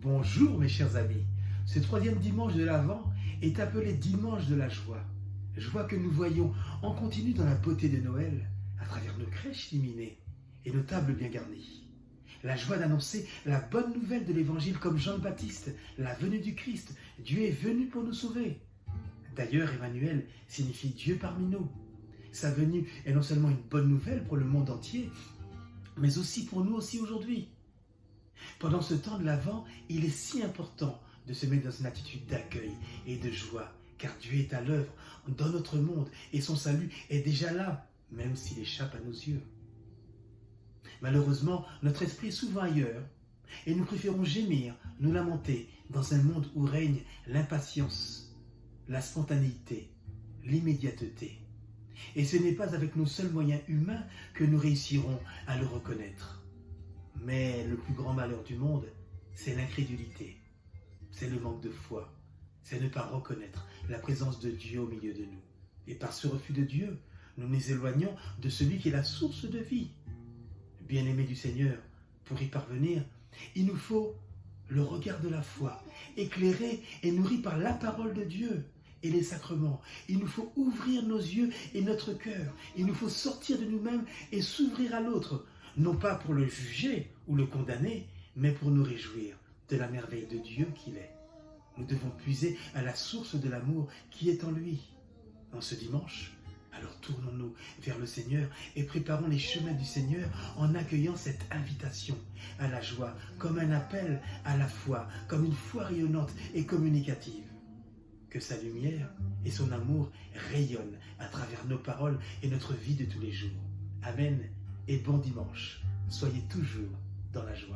Bonjour mes chers amis, ce troisième dimanche de l'Avent est appelé dimanche de la joie. Joie que nous voyons en continu dans la beauté de Noël, à travers nos crèches illuminées et nos tables bien garnies. La joie d'annoncer la bonne nouvelle de l'Évangile comme Jean le Baptiste, la venue du Christ, Dieu est venu pour nous sauver. D'ailleurs, Emmanuel signifie Dieu parmi nous. Sa venue est non seulement une bonne nouvelle pour le monde entier, mais aussi pour nous aussi aujourd'hui. Pendant ce temps de l'Avent, il est si important de se mettre dans une attitude d'accueil et de joie, car Dieu est à l'œuvre dans notre monde et son salut est déjà là, même s'il échappe à nos yeux. Malheureusement, notre esprit est souvent ailleurs et nous préférons gémir, nous lamenter dans un monde où règne l'impatience, la spontanéité, l'immédiateté. Et ce n'est pas avec nos seuls moyens humains que nous réussirons à le reconnaître. Mais le plus grand malheur du monde, c'est l'incrédulité, c'est le manque de foi, c'est ne pas reconnaître la présence de Dieu au milieu de nous. Et par ce refus de Dieu, nous nous éloignons de celui qui est la source de vie. Bien-aimés du Seigneur, pour y parvenir, il nous faut le regard de la foi, éclairé et nourri par la parole de Dieu et les sacrements. Il nous faut ouvrir nos yeux et notre cœur. Il nous faut sortir de nous-mêmes et s'ouvrir à l'autre, non pas pour le juger ou le condamner, mais pour nous réjouir de la merveille de Dieu qu'il est. Nous devons puiser à la source de l'amour qui est en lui. En ce dimanche, alors tournons-nous vers le Seigneur et préparons les chemins du Seigneur en accueillant cette invitation à la joie, comme un appel à la foi, comme une foi rayonnante et communicative. Que sa lumière et son amour rayonnent à travers nos paroles et notre vie de tous les jours. Amen et bon dimanche. Soyez toujours dans la joie.